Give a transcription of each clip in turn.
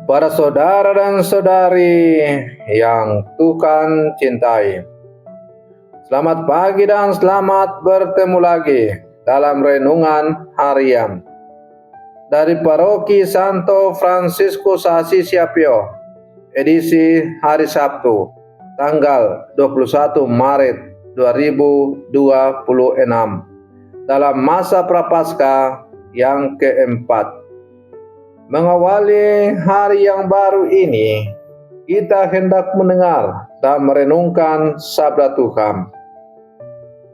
Para saudara dan saudari yang Tuhan cintai, selamat pagi dan selamat bertemu lagi dalam renungan harian dari Paroki Santo Fransiskus Assisi Apio, edisi hari Sabtu, tanggal 21 Maret 2026, dalam masa Prapaskah yang keempat. Mengawali hari yang baru ini, kita hendak mendengar dan merenungkan sabda Tuhan.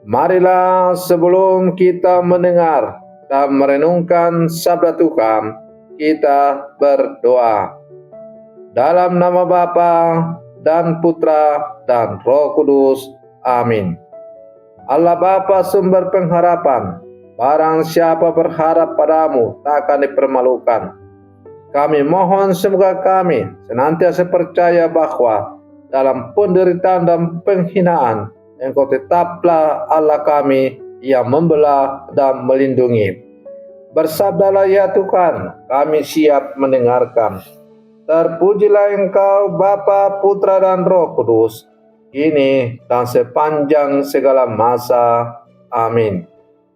Marilah sebelum kita mendengar dan merenungkan sabda Tuhan, kita berdoa. Dalam nama Bapa dan Putra dan Roh Kudus. Amin. Allah Bapa sumber pengharapan, barang siapa berharap padamu tak akan dipermalukan. Kami mohon semoga kami senantiasa percaya bahwa dalam penderitaan dan penghinaan, Engkau tetaplah Allah kami yang membela dan melindungi. Bersabdalah ya Tuhan, kami siap mendengarkan. Terpujilah Engkau Bapa, Putra dan Roh Kudus, kini dan sepanjang segala masa. Amin.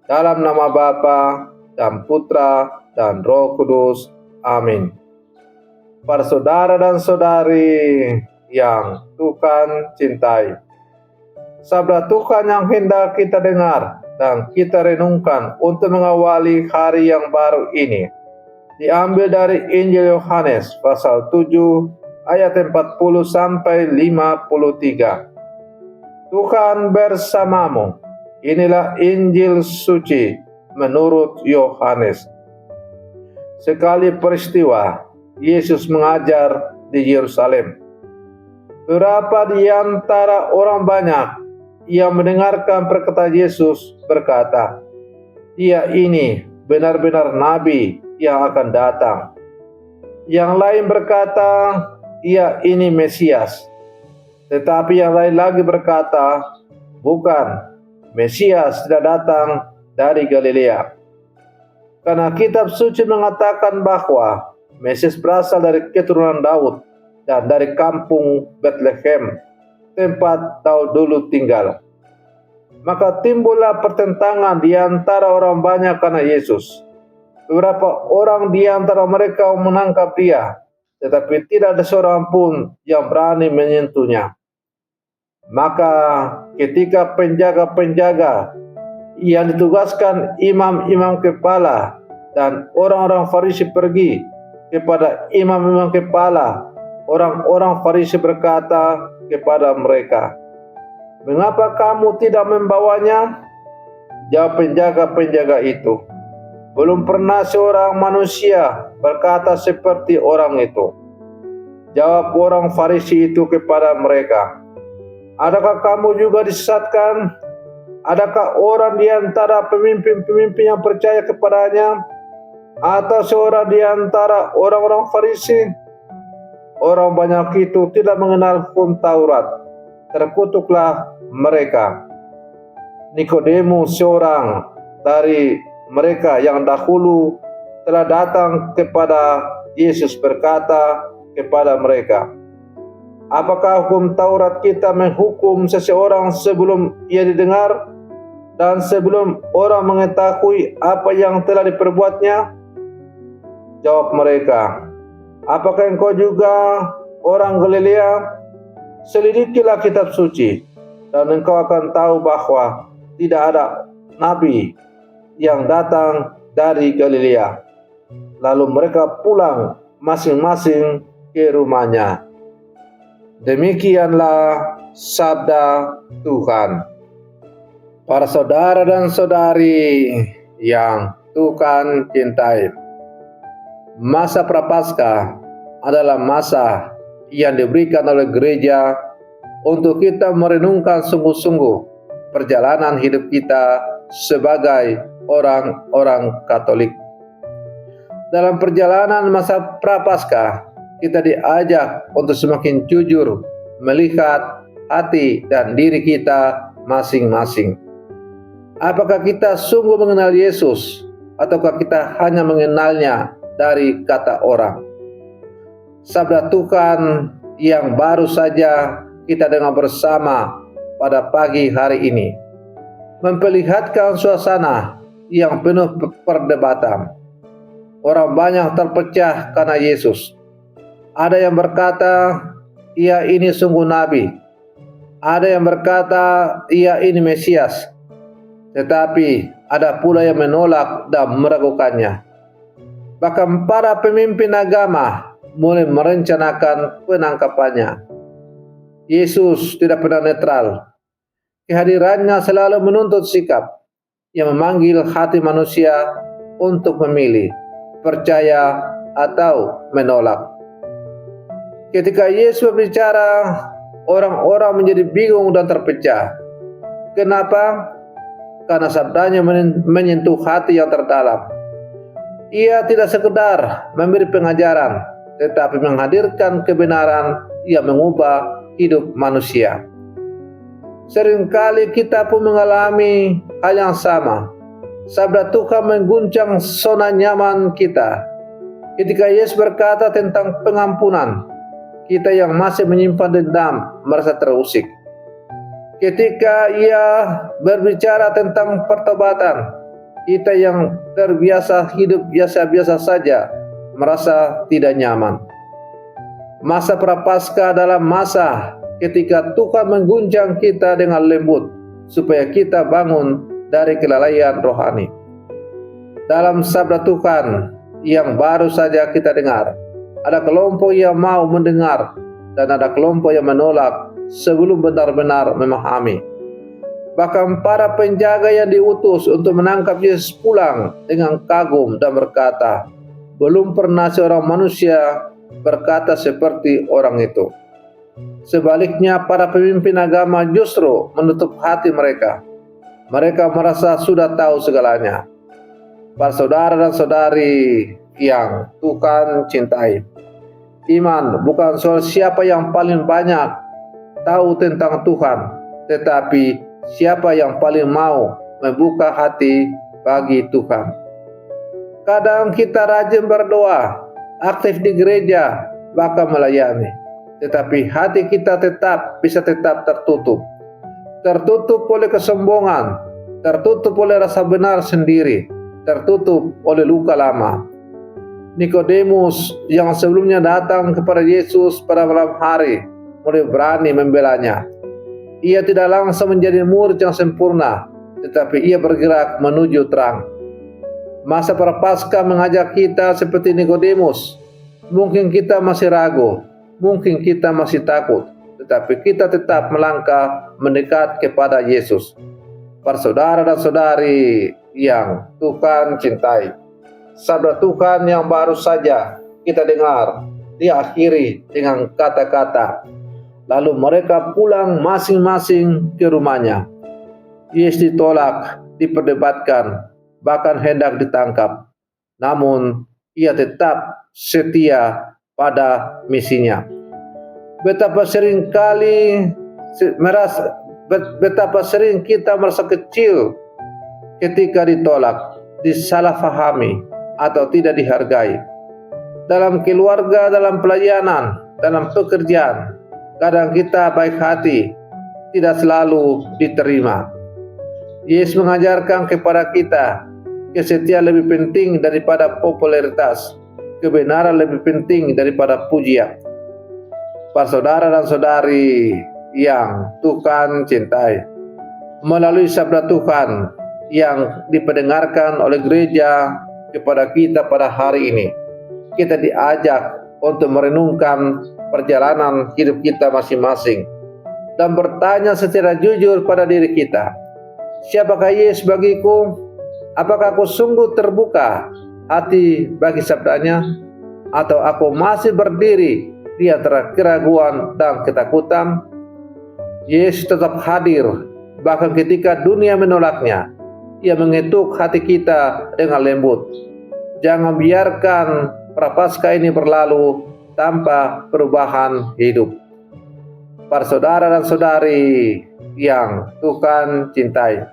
Dalam nama Bapa dan Putra dan Roh Kudus. Amin. Para saudara dan saudari yang Tuhan cintai, sabda Tuhan yang hendak kita dengar dan kita renungkan untuk mengawali hari yang baru ini diambil dari Injil Yohanes pasal 7 ayat 40 sampai 53. Tuhan bersamamu. Inilah Injil suci menurut Yohanes. Sekali peristiwa, Yesus mengajar di Yerusalem. Beberapa di antara orang banyak yang mendengarkan perkataan Yesus berkata, "Dia ini benar-benar nabi yang akan datang." Yang lain berkata, "Ia ini Mesias." Tetapi yang lain lagi berkata, "Bukan, Mesias tidak datang dari Galilea." Karena kitab suci mengatakan bahwa Mesias berasal dari keturunan Daud dan dari kampung Bethlehem, tempat Daud dulu tinggal. Maka timbullah pertentangan di antara orang banyak karena Yesus. Beberapa orang di antara mereka menangkap dia, tetapi tidak ada seorang pun yang berani menyentuhnya. Maka ketika penjaga-penjaga yang ditugaskan imam-imam kepala dan orang-orang Farisi pergi kepada imam-imam kepala, orang-orang Farisi berkata kepada mereka, "Mengapa kamu tidak membawanya?" Jawab penjaga-penjaga itu, "Belum pernah seorang manusia berkata seperti orang itu." Jawab orang Farisi itu kepada mereka, "Adakah kamu juga disesatkan? Adakah orang di antara pemimpin-pemimpin yang percaya kepadanya, atau seorang di antara orang-orang Farisi?" Orang banyak itu tidak mengenal hukum Taurat. Terkutuklah mereka. Nikodemus, seorang dari mereka yang dahulu telah datang kepada Yesus, berkata kepada mereka, "Apakah hukum Taurat kita menghukum seseorang sebelum ia didengar dan sebelum orang mengetahui apa yang telah diperbuatnya?" Jawab mereka, "Apakah engkau juga orang Galilea? Selidikilah kitab suci, dan engkau akan tahu bahwa tidak ada nabi yang datang dari Galilea." Lalu mereka pulang masing-masing ke rumahnya. Demikianlah sabda Tuhan. Para saudara dan saudari yang Tuhan cintai, masa Prapaskah adalah masa yang diberikan oleh gereja untuk kita merenungkan sungguh-sungguh perjalanan hidup kita sebagai orang-orang Katolik. Dalam perjalanan masa Prapaskah, kita diajak untuk semakin jujur melihat hati dan diri kita masing-masing. Apakah kita sungguh mengenal Yesus, ataukah kita hanya mengenalnya dari kata orang? sabda Tuhan yang baru saja kita dengar bersama pada pagi hari ini memperlihatkan suasana yang penuh perdebatan. Orang banyak terpecah karena Yesus. Ada yang berkata, ia ini sungguh nabi. Ada yang berkata, ia ini Mesias. Tetapi ada pula yang menolak dan meragukannya. Bahkan para pemimpin agama mulai merencanakan penangkapannya. Yesus tidak pernah netral. Kehadirannya selalu menuntut sikap yang memanggil hati manusia untuk memilih, percaya atau menolak. Ketika Yesus berbicara, orang-orang menjadi bingung dan terpecah. Kenapa? Karena sabdanya menyentuh hati yang terdalam. Ia tidak sekedar memberi pengajaran, tetapi menghadirkan kebenaran yang mengubah hidup manusia. Seringkali kita pun mengalami hal yang sama. Sabda Tuhan mengguncang zona nyaman kita. Ketika Yesus berkata tentang pengampunan, kita yang masih menyimpan dendam merasa terusik. Ketika ia berbicara tentang pertobatan, kita yang terbiasa hidup biasa-biasa saja merasa tidak nyaman. Masa prapaskah adalah masa ketika Tuhan mengguncang kita dengan lembut supaya kita bangun dari kelalaian rohani. Dalam sabda Tuhan yang baru saja kita dengar, ada kelompok yang mau mendengar dan ada kelompok yang menolak sebelum benar-benar memahami. Bahkan para penjaga yang diutus untuk menangkap Yesus pulang dengan kagum dan berkata, belum pernah seorang manusia berkata seperti orang itu. Sebaliknya para pemimpin agama justru menutup hati mereka. Mereka merasa sudah tahu segalanya. Para saudara dan saudari yang Tuhan cintai, iman bukan soal siapa yang paling banyak tahu tentang Tuhan, tetapi siapa yang paling mau membuka hati bagi Tuhan. Kadang kita rajin berdoa, aktif di gereja, bahkan melayani, tetapi hati kita bisa tetap tertutup. Tertutup oleh kesombongan, tertutup oleh rasa benar sendiri, tertutup oleh luka lama. Nikodemus yang sebelumnya datang kepada Yesus pada malam hari mulai berani membelanya. Ia tidak langsung menjadi murid yang sempurna, tetapi ia bergerak menuju terang. Masa prapaskah mengajak kita seperti Nikodemus. Mungkin kita masih ragu, mungkin kita masih takut, tetapi kita tetap melangkah mendekat kepada Yesus. Para saudara dan saudari yang Tuhan cintai, sabda Tuhan yang baru saja kita dengar diakhiri dengan kata-kata, lalu mereka pulang masing-masing ke rumahnya. Yesus ditolak, diperdebatkan, bahkan hendak ditangkap. Namun ia tetap setia pada misinya. Betapa sering kita merasa kecil ketika ditolak, disalahfahami, atau tidak dihargai. Dalam keluarga, dalam pelayanan, dalam pekerjaan, kadang kita baik hati, tidak selalu diterima. Yesus mengajarkan kepada kita, kesetiaan lebih penting daripada popularitas, kebenaran lebih penting daripada pujian. Para saudara dan saudari yang Tuhan cintai, melalui sabda Tuhan yang dipendengarkan oleh gereja kepada kita pada hari ini, kita diajak untuk merenungkan perjalanan hidup kita masing-masing dan bertanya secara jujur pada diri kita, siapakah Yesus bagiku? Apakah aku sungguh terbuka hati bagi sabdanya, atau aku masih berdiri di antara keraguan dan ketakutan? Yesus tetap hadir bahkan ketika dunia menolaknya. Ia mengetuk hati kita dengan lembut. Jangan biarkan prapaskah ini berlalu tanpa perubahan hidup. Para saudara dan saudari yang Tuhan cintai,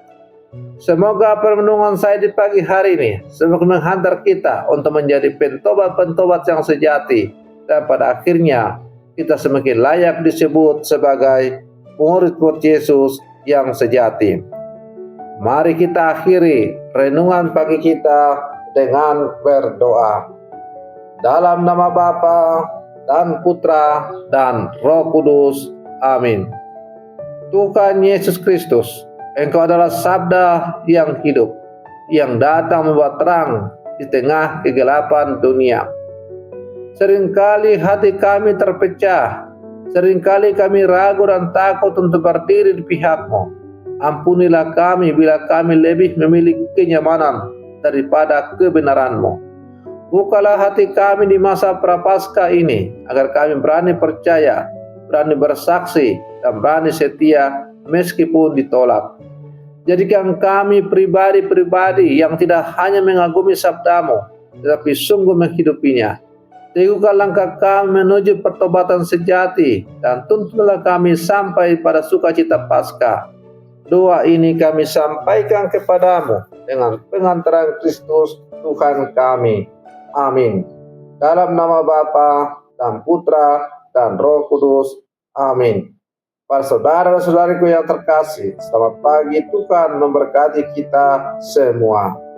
semoga perenungan saya di pagi hari ini semoga menghantar kita untuk menjadi pentobat-pentobat yang sejati dan pada akhirnya kita semakin layak disebut sebagai murid-murid Yesus yang sejati. Mari kita akhiri renungan pagi kita dengan berdoa. Dalam nama Bapa dan Putra dan Roh Kudus. Amin. Tuhan Yesus Kristus, Engkau adalah sabda yang hidup, yang datang membawa terang di tengah kegelapan dunia. Seringkali hati kami terpecah, seringkali kami ragu dan takut untuk berdiri di pihak-Mu. Ampunilah kami bila kami lebih memiliki kenyamanan daripada kebenaran-Mu. Bukalah hati kami di masa prapaskah ini, agar kami berani percaya, berani bersaksi, dan berani setia meskipun ditolak. Jadikan kami pribadi-pribadi yang tidak hanya mengagumi sabda-Mu, tetapi sungguh menghidupinya. Teguhkan langkah kami menuju pertobatan sejati, dan tuntunlah kami sampai pada sukacita Paskah. Doa ini kami sampaikan kepadamu dengan pengantaran Kristus Tuhan kami. Amin. Dalam nama Bapa dan Putra dan Roh Kudus. Amin. Para saudara dan saudariku yang terkasih, selamat pagi. Tuhan memberkati kita semua.